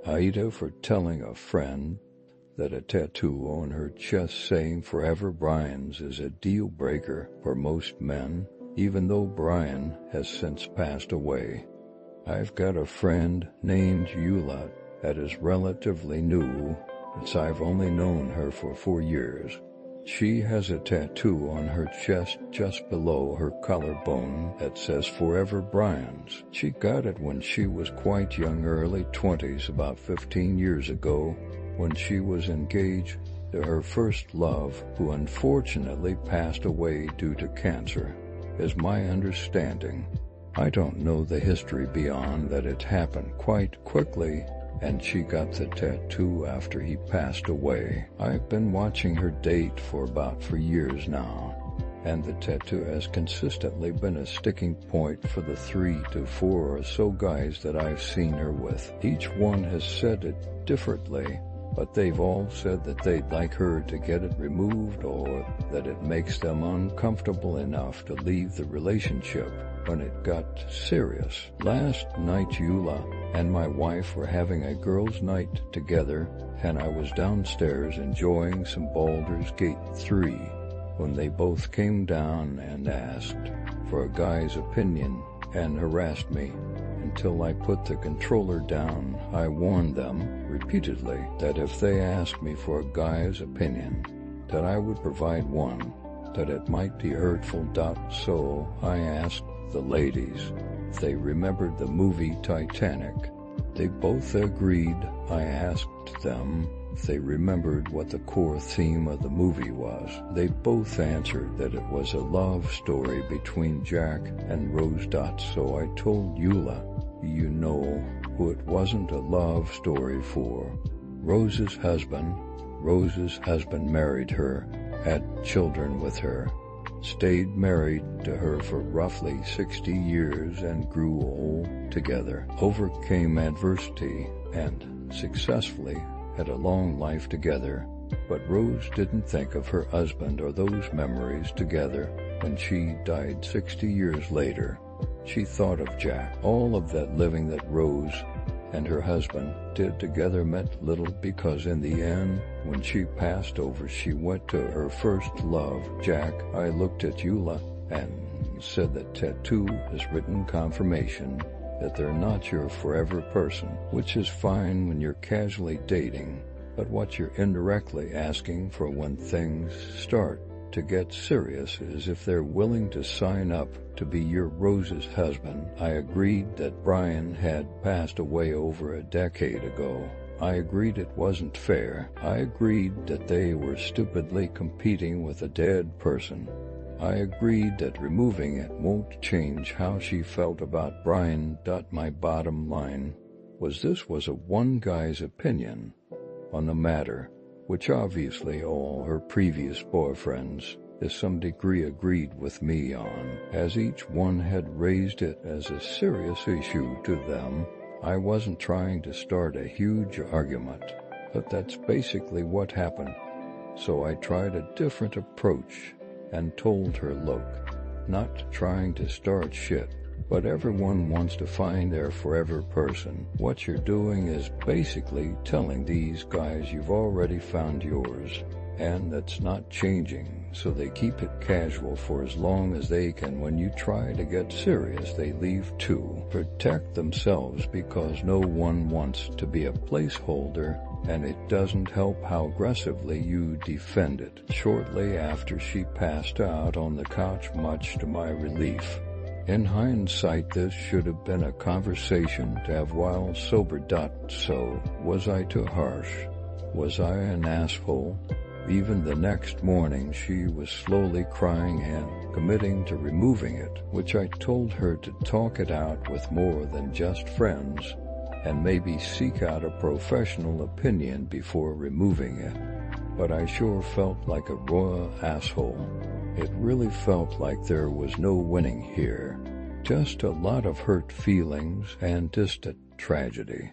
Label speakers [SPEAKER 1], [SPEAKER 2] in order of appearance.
[SPEAKER 1] Aida for telling a friend that a tattoo on her chest saying Forever Brian's is a deal breaker for most men, even though Brian has since passed away. I've got a friend named Eula that is relatively new, as I've only known her for 4 years. She has a tattoo on her chest just below her collarbone that says Forever Brian's. She got it when she was quite young, early 20s, about 15 years ago, when she was engaged to her first love, who unfortunately passed away due to cancer, is my understanding. I don't know the history beyond that. It happened quite quickly, and she got the tattoo after he passed away. I've been watching her date for years now, and the tattoo has consistently been a sticking point for the 3 to 4 or so guys that I've seen her with. Each one has said it differently, but they've all said that they'd like her to get it removed, or that it makes them uncomfortable enough to leave the relationship when it got serious. Last night Eula and my wife were having a girls' night together, and I was downstairs enjoying some Baldur's Gate 3 when they both came down and asked for a guy's opinion and harassed me until I put the controller down. I warned them repeatedly that if they asked me for a guy's opinion, that I would provide one, that it might be hurtful. So I asked the ladies if they remembered the movie Titanic. They both agreed. I asked them if they remembered what the core theme of the movie was. They both answered that it was a love story between Jack and Rose. So I told Eula, you know who it wasn't a love story for? Rose's husband. Rose's husband married her, had children with her, stayed married to her for roughly 60 years and grew old together, overcame adversity, and successfully had a long life together. But Rose didn't think of her husband or those memories together when she died 60 years later. She thought of Jack. All of that living that Rose and her husband did together meant little, because in the end, when she passed over, she went to her first love, Jack. I looked at Eula and said that tattoo is written confirmation that they're not your forever person, which is fine when you're casually dating, but what you're indirectly asking for when things start to get serious is if they're willing to sign up to be your Rose's husband. I agreed that Brian had passed away over a decade ago. I agreed it wasn't fair. I agreed that they were stupidly competing with a dead person. I agreed that removing it won't change how she felt about Brian. My bottom line was this was a one guy's opinion on the matter, which obviously all her previous boyfriends to some degree agreed with me on, as each one had raised it as a serious issue to them. I wasn't trying to start a huge argument, but that's basically what happened. So I tried a different approach and told her, look, not trying to start shit, but everyone wants to find their forever person. What you're doing is basically telling these guys you've already found yours, and that's not changing, so they keep it casual for as long as they can. When you try to get serious, they leave to protect themselves, because no one wants to be a placeholder, and it doesn't help how aggressively you defend it. Shortly after she passed out on the couch, much to my relief. In hindsight, this should have been a conversation to have while sober. So, was I too harsh? Was I an asshole? Even the next morning, she was slowly crying and committing to removing it, which I told her to talk it out with more than just friends, and maybe seek out a professional opinion before removing it. But I sure felt like a royal asshole. It really felt like there was no winning here, just a lot of hurt feelings and distant tragedy.